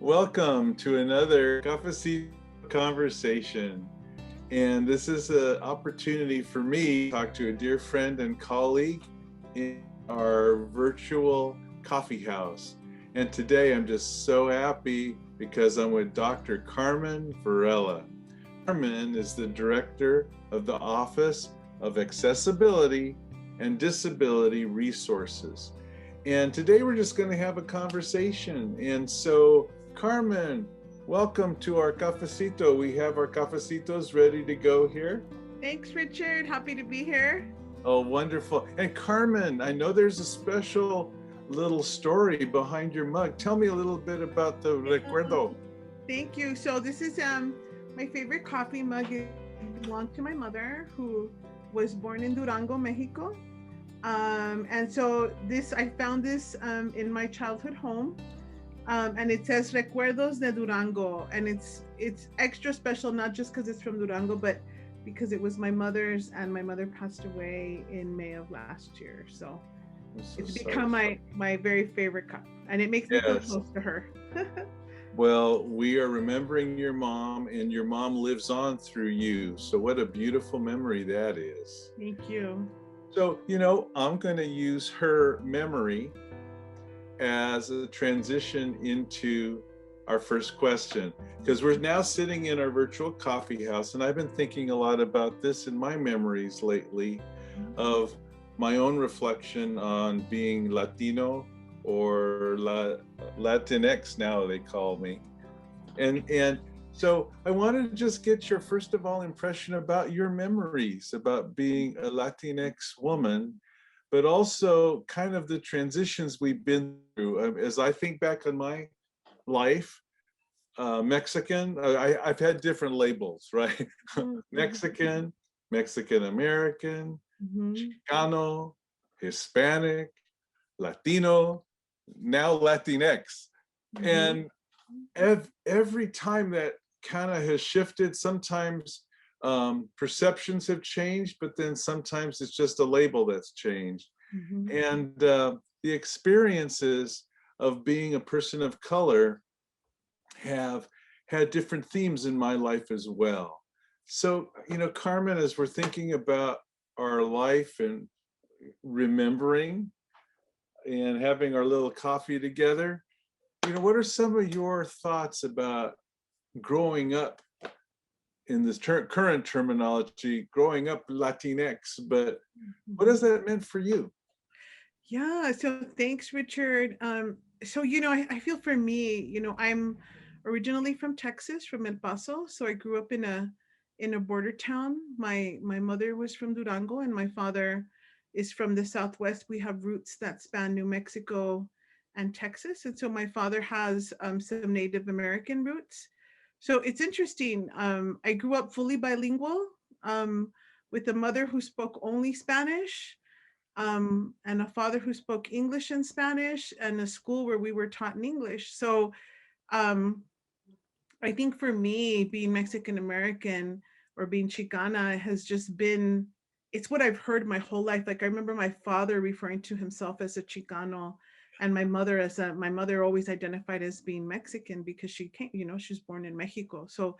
Welcome to another Cafecito conversation. And this is an opportunity for me to talk to a dear friend and colleague in our virtual coffee house. And today I'm just so happy because I'm with Dr. Carmen Varela. Carmen is the director of the Office of Accessibility and Disability Resources. And today we're just going to have a conversation. And so, Carmen, welcome to our cafecito. We have our cafecitos ready to go here. Thanks, Richard. Happy to be here. Oh, wonderful. And Carmen, I know there's a special little story behind your mug. Tell me a little bit about the recuerdo. Thank you. So this is my favorite coffee mug. It belonged to my mother, who was born in Durango, Mexico. And so I found this in my childhood home. And it says Recuerdos de Durango. And it's extra special, not just because it's from Durango, but because it was my mother's, and my mother passed away in May of last year. So it's become my very favorite cup, and it makes me feel close to her. Well, we are remembering your mom, and your mom lives on through you. So what a beautiful memory that is. Thank you. So, I'm going to use her memory as a transition into our first question, because we're now sitting in our virtual coffee house, and I've been thinking a lot about this in my memories lately of my own reflection on being Latino or Latinx, now they call me. And so I wanted to just get your, first of all, impression about your memories about being a Latinx woman, but also kind of the transitions we've been through. As I think back on my life, Mexican, I've had different labels, right? Mexican, Mexican American, Chicano, Hispanic, Latino, now Latinx. And every time that kind of has shifted, sometimes perceptions have changed, but then sometimes it's just a label that's changed. And the experiences of being a person of color have had different themes in my life as well. So, Carmen, as we're thinking about our life and remembering and having our little coffee together, what are some of your thoughts about growing up in this current terminology, growing up Latinx, but what has that meant for you? Yeah, so thanks, Richard. So I feel for me, I'm originally from Texas, from El Paso. So I grew up in a border town. My mother was from Durango, and my father is from the Southwest. We have roots that span New Mexico and Texas, and so my father has some Native American roots. So it's interesting. I grew up fully bilingual, with a mother who spoke only Spanish, and a father who spoke English and Spanish, and a school where we were taught in English. So um, I think for me, being Mexican American or being Chicana has just been, it's what I've heard my whole life. Like I remember my father referring to himself as a Chicano, and my mother always identified as being Mexican because she came, she was born in Mexico. So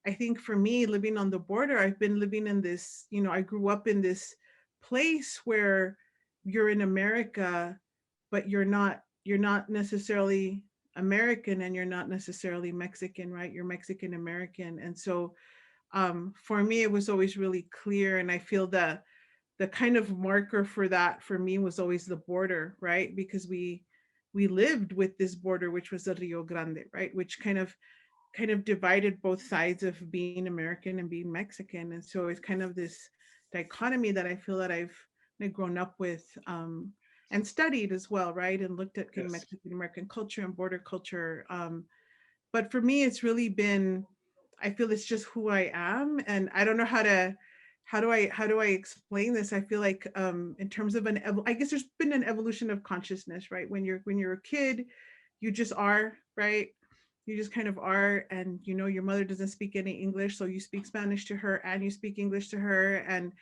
I think for me, living on the border, I've been living in this, I grew up in this place where you're in America, but you're not necessarily American, and you're not necessarily Mexican, right? You're Mexican American. And so for me, it was always really clear. And I feel that the kind of marker for that for me was always the border, right? Because we lived with this border, which was the Rio Grande, right? Which kind of divided both sides of being American and being Mexican. And so it's kind of this dichotomy that I feel that I've grown up with, and studied as well, right? And looked at kind of Yes. Mexican American culture and border culture. But for me, it's really been, I feel it's just who I am. And I don't know how do I explain this? I feel like in terms of I guess there's been an evolution of consciousness, right? When you're a kid, you just are, right? You just kind of are, and your mother doesn't speak any English, so you speak Spanish to her and you speak English to her, and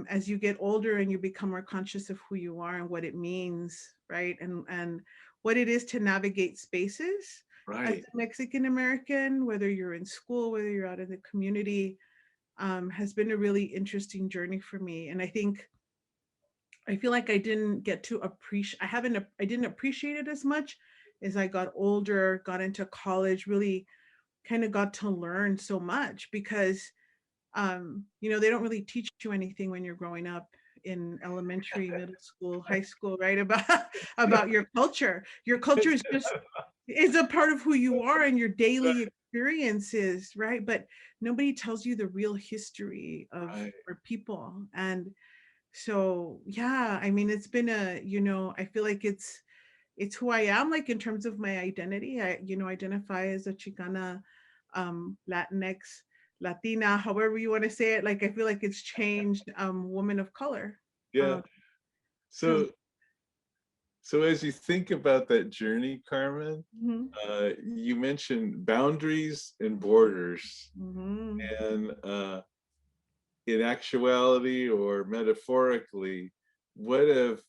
as you get older and you become more conscious of who you are and what it means, right? And what it is to navigate spaces, as Right. a Mexican American, whether you're in school, whether you're out in the community, has been a really interesting journey for me. And I feel like I didn't get to appreciate, I didn't appreciate it as much as I got older, got into college, really kind of got to learn so much because, they don't really teach you anything when you're growing up in elementary, middle school, high school, right? About about your culture. Your culture is a part of who you are and your daily experiences, right? But nobody tells you the real history of Right. our people. And so yeah, I mean, it's been I feel like it's who I am, like in terms of my identity. I identify as a Chicana, Latinx, Latina, however you want to say it. Like I feel like it's changed, woman of color. Yeah. um so So so as you think about that journey, Carmen, mhm, you mentioned boundaries and borders, mhm. and in actuality or metaphorically, what have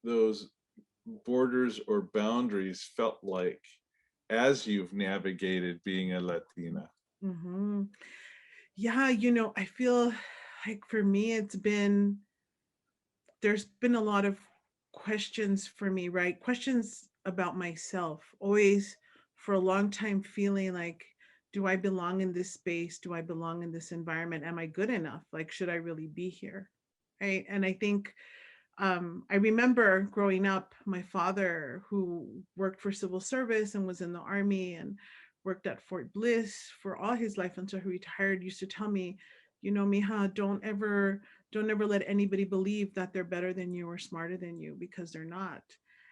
those borders or boundaries felt like as you've navigated being a Latina? Mhm. Yeah, I feel like for me, there's been a lot of questions for me, right? Questions about myself, always for a long time feeling like, do I belong in this space? Do I belong in this environment? Am I good enough? Like, should I really be here? Right. And I think I remember growing up, my father, who worked for civil service and was in the army and worked at Fort Bliss for all his life until he retired, used to tell me, mija, don't ever let anybody believe that they're better than you or smarter than you, because they're not.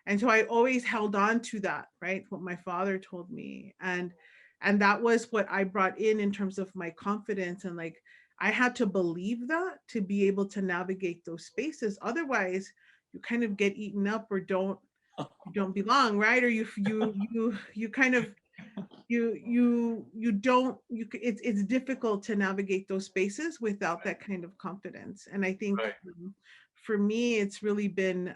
And so I always held on to that, right? What my father told me. And that was what I brought in terms of my confidence, and like I had to believe that to be able to navigate those spaces. Otherwise, you kind of get eaten up or don't belong, right? Or you kind of you don't you it's difficult to navigate those spaces without that kind of confidence. And I think, Right. for me, it's been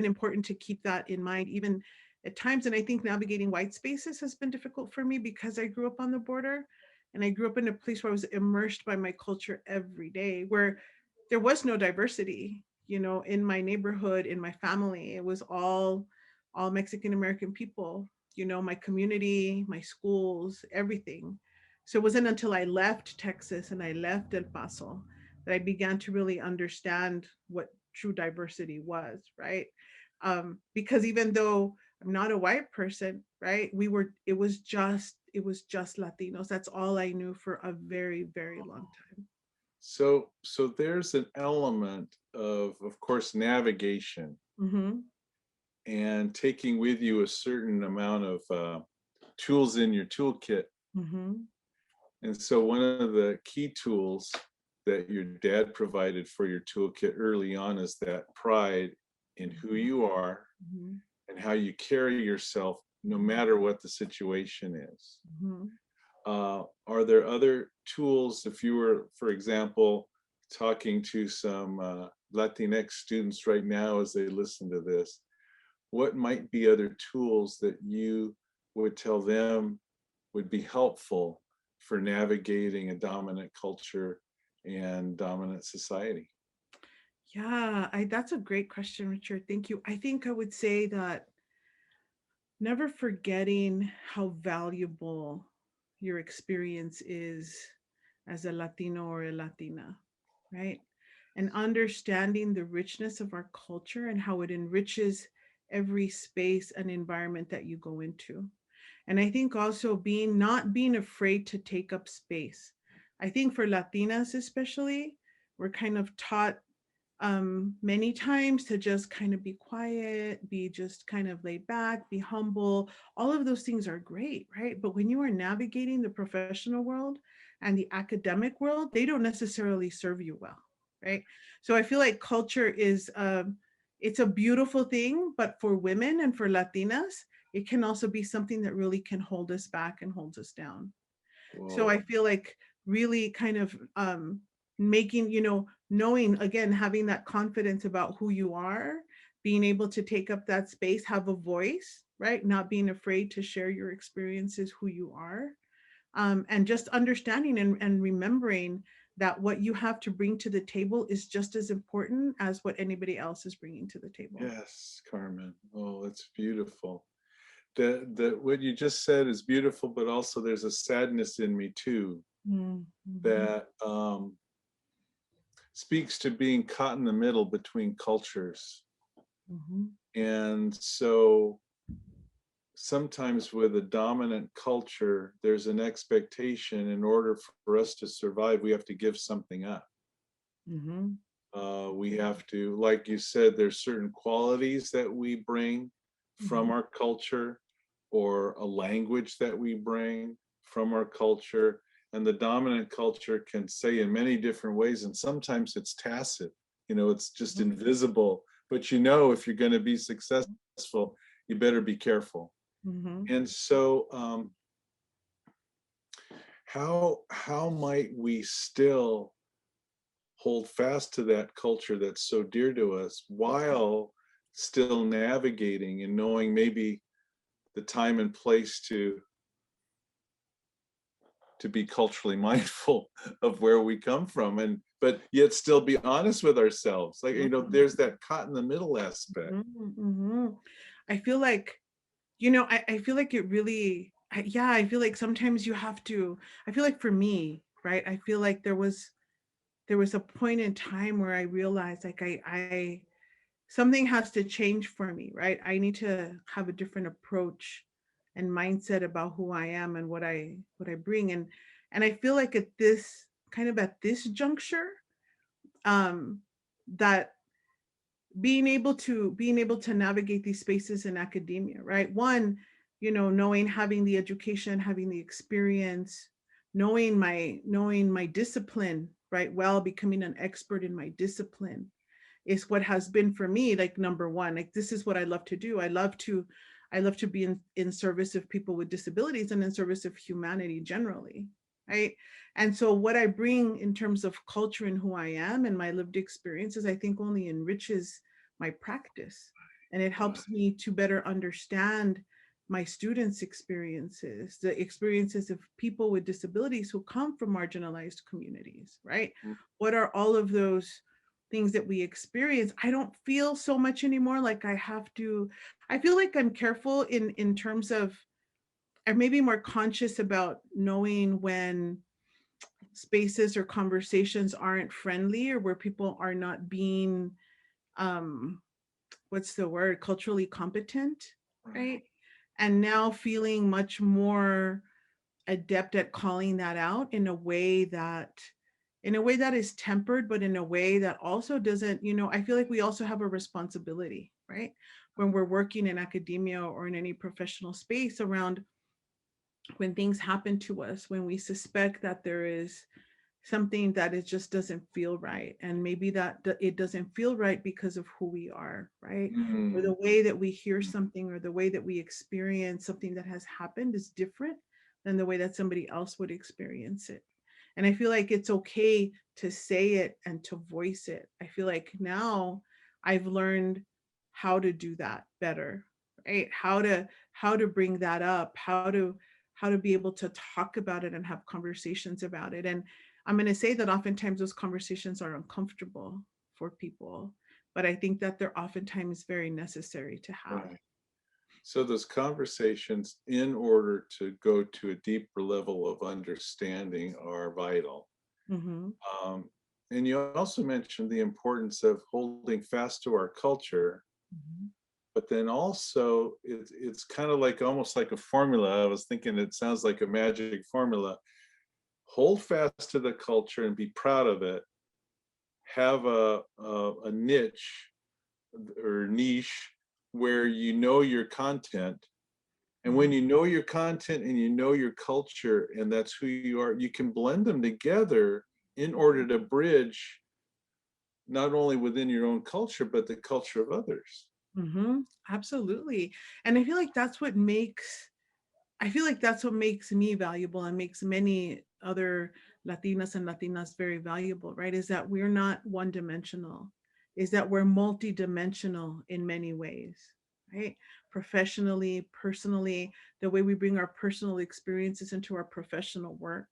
important to keep that in mind, even at times. And I think navigating white spaces has been difficult for me because I grew up on the border, and I grew up in a place where I was immersed by my culture every day, where there was no diversity, in my neighborhood, in my family. It was all Mexican American people, my community, my schools, everything. So it wasn't until I left Texas and I left El Paso that I began to really understand what true diversity was, right? Because even though I'm not a white person, right? It was just Latinos. That's all I knew for a very, very long time. So there's an element of course, navigation Mm-hmm. and taking with you a certain amount of tools in your toolkit. Mm-hmm. And so one of the key tools that your dad provided for your toolkit early on is that pride in who you are Mm-hmm. and how you carry yourself no matter what the situation is. Mm-hmm. Are there other tools, if you were, for example, talking to some Latinx students right now as they listen to this, what might be other tools that you would tell them would be helpful for navigating a dominant culture and dominant society? Yeah, that's a great question, Richard. Thank you. I think I would say that never forgetting how valuable your experience is as a Latino or a Latina, right? And understanding the richness of our culture and how it enriches every space and environment that you go into. And I think also not being afraid to take up space. I think for Latinas especially, we're kind of taught, many times, to just kind of be quiet, be just kind of laid back, be humble. All of those things are great, right? But when you are navigating the professional world and the academic world, they don't necessarily serve you well, right? So I feel like culture is, it's a beautiful thing, but for women and for Latinas, it can also be something that really can hold us back and holds us down. So I Whoa. feel like really kind of, making, knowing, again, having that confidence about who you are, being able to take up that space, have a voice, right? Not being afraid to share your experiences, who you are, and just understanding and remembering that what you have to bring to the table is just as important as what anybody else is bringing to the table. Yes, Carmen. Oh, it's beautiful. The what you just said is beautiful, but also there's a sadness in me too Mm-hmm. that speaks to being caught in the middle between cultures. Mm-hmm. And so sometimes with a dominant culture, there's an expectation in order for us to survive, we have to give something up. Mm-hmm. We have to, like you said, there's certain qualities that we bring from Mm-hmm. our culture or a language that we bring from our culture. And the dominant culture can say in many different ways, and sometimes it's tacit, it's just invisible. But if you're going to be successful, you better be careful. Mm-hmm. And so, how might we still hold fast to that culture that's so dear to us while still navigating and knowing maybe the time and place to be culturally mindful of where we come from, and but yet still be honest with ourselves, like there's that caught in the middle aspect. Mm-hmm. I feel like, I feel like it really, yeah, I feel like sometimes you have to, I feel like for me, right, I feel like there was a point in time where I realized like I something has to change for me, right? I need to have a different approach and mindset about who I am and what I bring. And I feel like at this juncture, um, that being able to navigate these spaces in academia, right? One, knowing, having the education, having the experience, knowing my discipline, right? Well, becoming an expert in my discipline is what has been for me, like, number one. Like, this is what I love to do. I love to be in service of people with disabilities and in service of humanity generally, right? And so what I bring in terms of culture and who I am and my lived experiences, I think only enriches my practice, and it helps me to better understand my students' experiences, the experiences of people with disabilities who come from marginalized communities, right? What are all of those things that we experience? I don't feel so much anymore like I have to. I feel like I'm careful in terms of, I may be more conscious about knowing when spaces or conversations aren't friendly, or where people are not being, um what's the word, culturally competent, Right. right? And now feeling much more adept at calling that out in a way that is tempered, but in a way that also doesn't, I feel like we also have a responsibility, right? When we're working in academia or in any professional space, around when things happen to us, when we suspect that there is something that it just doesn't feel right, and maybe it doesn't feel right because of who we are, right? Or Mm. the way that we hear something, or the way that we experience something that has happened is different than the way that somebody else would experience it. And I feel like it's okay to say it and to voice it. I feel like now I've learned how to do that better, right? How to bring that up, how to be able to talk about it and have conversations about it. And I'm going to say that oftentimes those conversations are uncomfortable for people, but I think that they're oftentimes very necessary to have. Right. So those conversations, in order to go to a deeper level of understanding, are vital. Mm-hmm. Um, and you also mentioned the importance of holding fast to our culture, Mm-hmm. but then also it's kind of like almost like a formula. I was thinking it sounds like a magic formula. Hold fast to the culture and be proud of it. Have a niche or niche where you know your content. And when Mm-hmm. you know your content and you know your culture and that's who you are, you can blend them together in order to bridge not only within your own culture, but the culture of others. Mm-hmm. Absolutely. And I feel like that's what makes me valuable, and makes many other Latinas and Latinas very valuable, right? Is that we're not one dimensional, is that we're multidimensional in many ways, right? Professionally, personally, the way we bring our personal experiences into our professional work,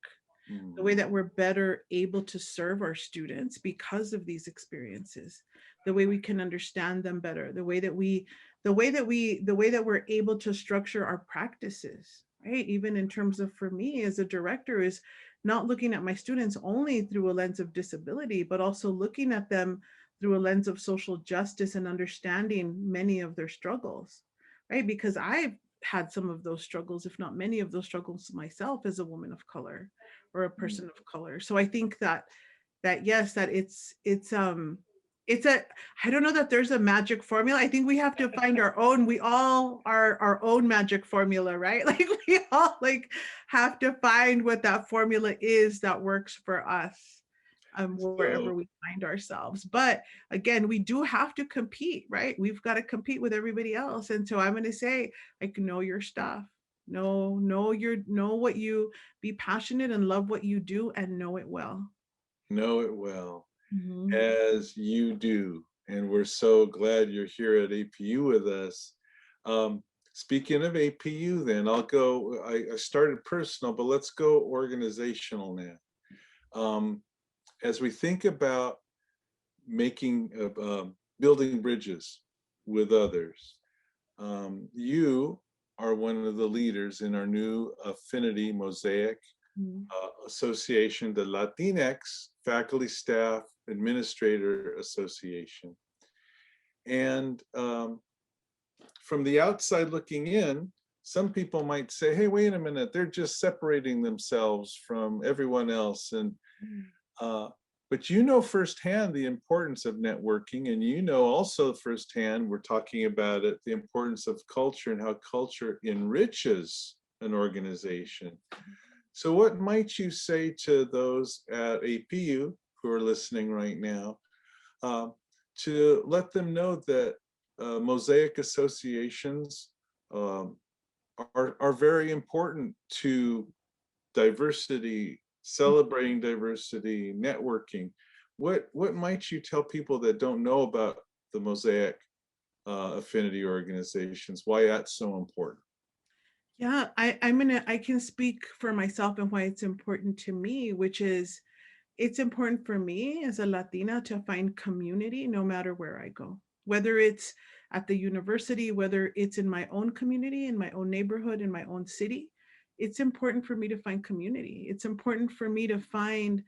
the way Mm. that we're better able to serve our students because of these experiences, the way we can understand them better, the way that we're able to structure our practices, right? Even in terms of, for me as a director, is not looking at my students only through a lens of disability, but also looking at them through a lens of social justice and understanding many of their struggles, right? Because I've had some of those struggles, if not many of those struggles myself, as a woman of color or a Mm. person of color. So I think that yes, that it's a, I don't know that there's a magic formula. I think we have to find our own, we all are our own magic formula, right? Like we all like have to find what that formula is that works for us, wherever So, we find ourselves. But again, we do have to compete, right? We've got to compete with everybody else. And so I'm going to say, like, know your stuff. Know what you, be passionate and love what you do and know it well. know it well, Mhm. as you do. And we're so glad you're here at APU with us. Um, Speaking of APU, then I'll go. I started personal, but let's go organizational now. As we think about making, building bridges with others, you are one of the leaders in our new affinity mosaic Mhm. association, the Latinx Faculty Staff Administrator Association. And from the outside looking in, some people might say, hey, wait a minute, they're just separating themselves from everyone else. And uh, but you know firsthand the importance of networking, and you know also firsthand, we're talking about it, the importance of culture and how culture enriches an organization. So what might you say to those at APU who are listening right now, uh, to let them know that mosaic associations um, are very important to diversity, celebrating diversity, networking? What might you tell people that don't know about the mosaic affinity organizations, why that's so important? Yeah, I can speak for myself and why it's important to me, which is it's important for me as a Latina to find community no matter where I go, whether it's at the university, whether it's in my own community, in my own neighborhood, in my own city. It's important for me to find community. It's important for me to find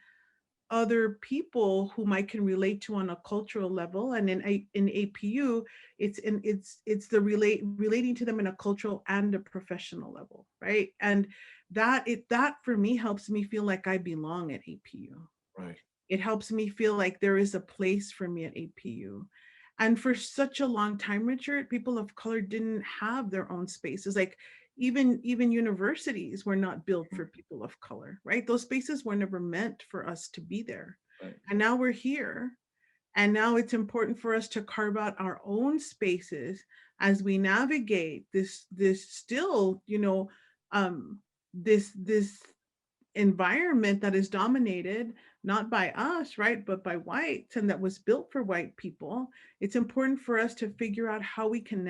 other people whom I can relate to on a cultural level. And in APU, it's the relating to them in a cultural and a professional level, right? And that for me helps me feel like I belong at APU. Right. It helps me feel like there is a place for me at APU. And for such a long time, Richard, people of color didn't have their own spaces. Like even universities were not built for people of color, right? Those spaces were never meant for us to be there. Right. And now we're here. And now it's important for us to carve out our own spaces as we navigate this still, um, this environment that is dominated not by us, right, but by whites, and that was built for white people. It's important for us to figure out how we can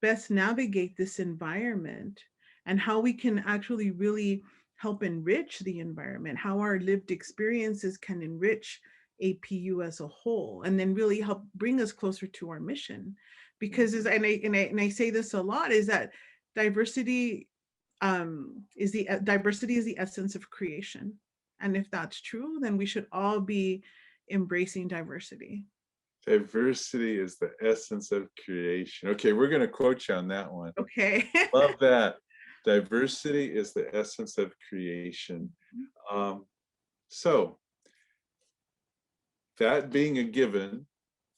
best navigate this environment, and how we can actually really help enrich the environment, how our lived experiences can enrich APU as a whole, and then really help bring us closer to our mission. Because and I say this a lot, is that diversity diversity is the essence of creation. And if that's true, then we should all be embracing diversity. Diversity is the essence of creation. Okay, we're going to quote you on that one. Okay. Love that. Diversity is the essence of creation. Um, so, that being a given,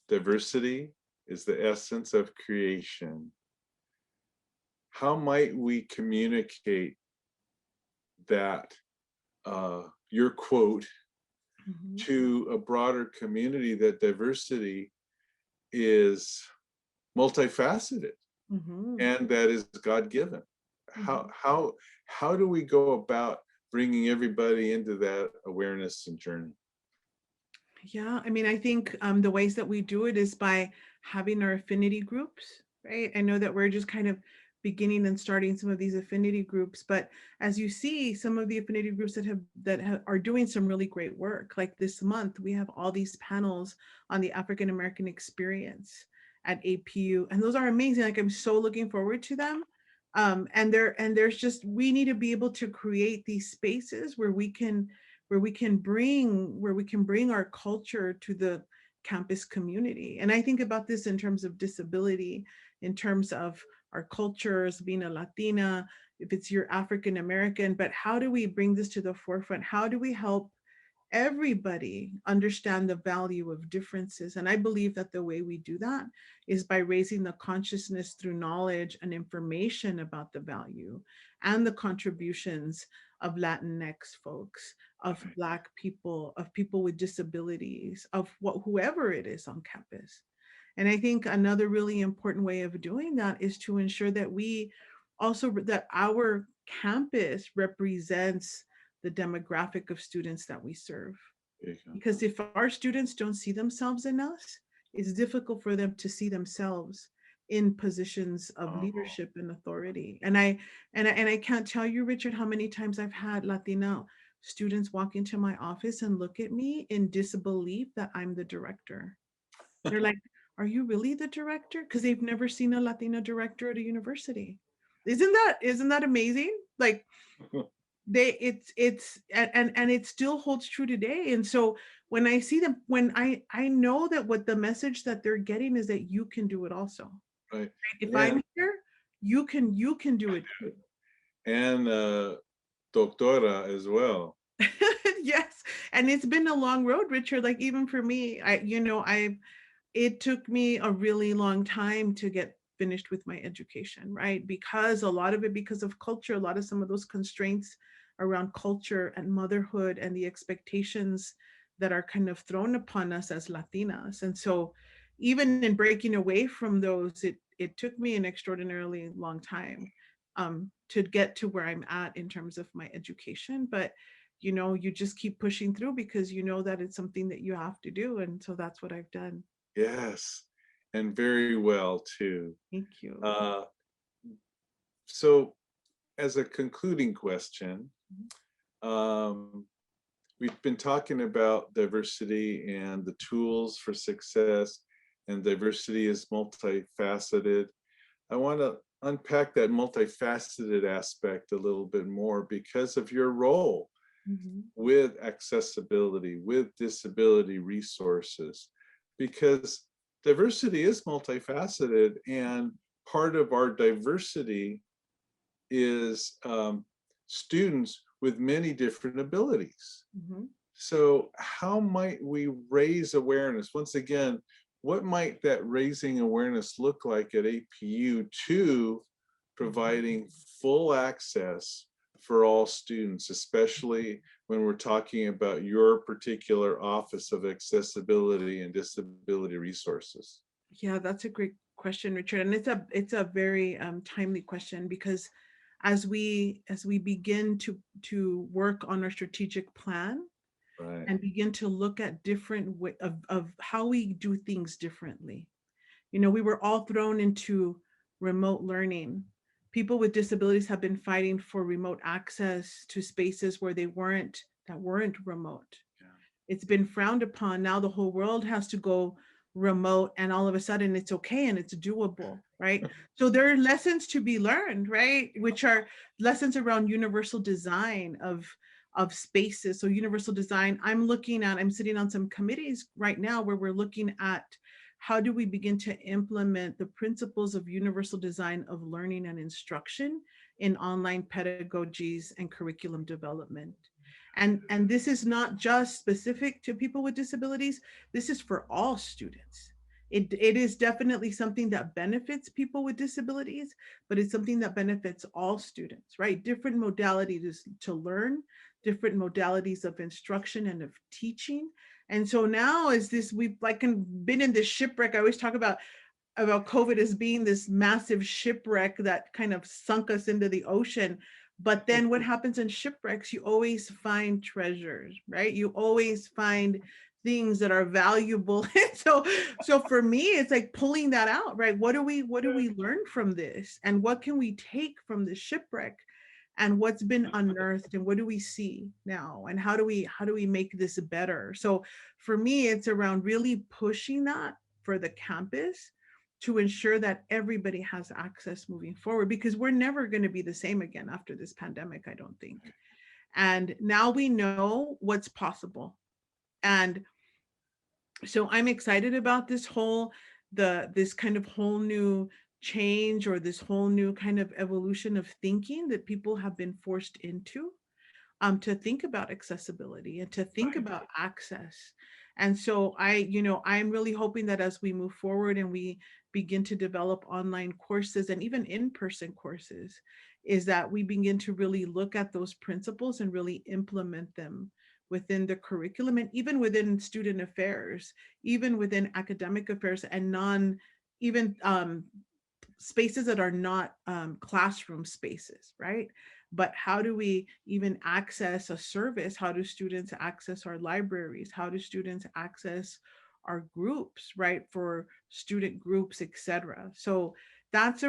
diversity is the essence of creation. How might we communicate that, your quote, Mhm. to a broader community, that diversity is multifaceted Mhm. and that is God given? How Mhm. how how do we go about bringing everybody into that awareness and journey? Yeah, I mean, I think the ways that we do it is by having our affinity groups, right? I know that we're just kind of beginning and starting some of these affinity groups, but as you see, some of the affinity groups are doing some really great work. Like this month, we have all these panels on the African American experience at APU, and those are amazing. Like I'm so looking forward to them. There's just, we need to be able to create these spaces where we can bring our culture to the campus community. And I think about this in terms of disability, in terms of our cultures, being a Latina, if it's your African American, but how do we bring this to the forefront? How do we help everybody understand the value of differences? And I believe that the way we do that is by raising the consciousness through knowledge and information about the value and the contributions of Latinx folks, of Black people, of people with disabilities, of whoever it is on campus. And I think another really important way of doing that is to ensure that that our campus represents the demographic of students that we serve. Because if our students don't see themselves in us, it's difficult for them to see themselves in positions of leadership and authority. And I can't tell you, Richard, how many times I've had Latino students walk into my office and look at me in disbelief that I'm the director. They're like, "Are you really the director?" Because they've never seen a Latina director at a university. Isn't that amazing? Like and it still holds true today. And so when I see them, when I know that what the message that they're getting is that you can do it also. Right. If I'm here, you can do it too. And doctora as well. Yes. And it's been a long road, Richard. Like even for me, it took me a really long time to get finished with my education, right? Because a lot of it, because of culture, a lot of some of those constraints around culture and motherhood and the expectations that are kind of thrown upon us as Latinas. And so even in breaking away from those, it took me an extraordinarily long time to get to where I'm at in terms of my education. But you just keep pushing through because you know that it's something that you have to do. And so that's what I've done. Yes, and very well too. Thank you. So as a concluding question, we've been talking about diversity and the tools for success, and diversity is multifaceted. I want to unpack that multifaceted aspect a little bit more because of your role with accessibility, with disability resources, because diversity is multifaceted, and part of our diversity is students with many different abilities. So how might we raise awareness? Once again, what might that raising awareness look like at APU to providing full access for all students, especially when we're talking about your particular Office of Accessibility and Disability Resources? Yeah, that's a great question, Richard, and it's a very timely question because as we begin to work on our strategic plan and begin to look at different way of how we do things differently. We were all thrown into remote learning. People with disabilities have been fighting for remote access to spaces where they weren't remote. It's been frowned upon. Now the whole world has to go remote, and all of a sudden it's okay and it's doable, right? So there are lessons to be learned, right? Which are lessons around universal design of spaces. So universal design, I'm sitting on some committees right now where we're looking at how do we begin to implement the principles of universal design of learning and instruction in online pedagogies and curriculum development. And this is not just specific to people with disabilities. This is for all students. It is definitely something that benefits people with disabilities, but it's something that benefits all students, right? Different modalities to learn, different modalities of instruction and of teaching. And so now we've been in this shipwreck. I always talk about COVID as being this massive shipwreck that kind of sunk us into the ocean. But then what happens in shipwrecks, you always find treasures, right? You always find things that are valuable. So for me, it's like pulling that out, right? What do we learn from this, and what can we take from the shipwreck, and what's been unearthed, and what do we see now, and how do we make this better? So for me, it's around really pushing that for the campus to ensure that everybody has access moving forward, because we're never going to be the same again after this pandemic, I don't think. And now we know what's possible. And so I'm excited about this kind of whole new change, or this whole new kind of evolution of thinking that people have been forced into, to think about accessibility and to think about access. And so I'm really hoping that as we move forward and we begin to develop online courses and even in-person courses, is that we begin to really look at those principles and really implement them within the curriculum, and even within student affairs, even within academic affairs, and even spaces that are not classroom spaces, right? But how do we even access a service? How do students access our libraries? How do students access our groups, right? For student groups, etc. So that's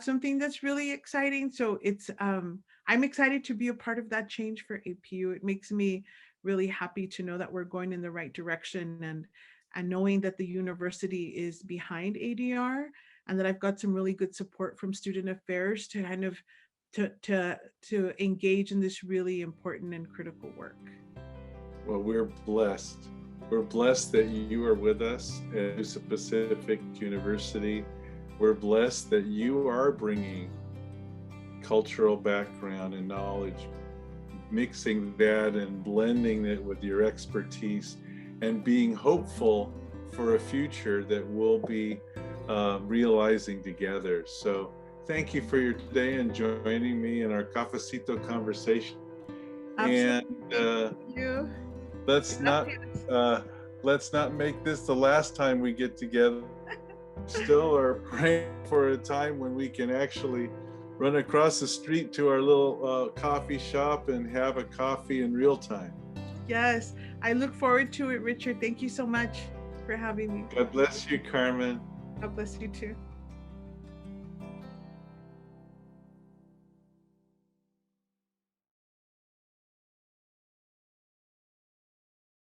something that's really exciting. So I'm excited to be a part of that change for APU. It makes me really happy to know that we're going in the right direction, and knowing that the university is behind ADR, and that I've got some really good support from student affairs to kind of to engage in this really important and critical work. Well, we're blessed. We're blessed that you are with us at USA Pacific University. We're blessed that you are bringing cultural background and knowledge, mixing that and blending it with your expertise, and being hopeful for a future that we'll be realizing together. So thank you for your day and joining me in our Cafecito conversation. Absolutely. And Thank you. let's not make this the last time we get together. Still are praying for a time when we can actually run across the street to our little coffee shop and have a coffee in real time. Yes, I look forward to it, Richard. Thank you so much for having me. God bless you, Carmen. God bless you too.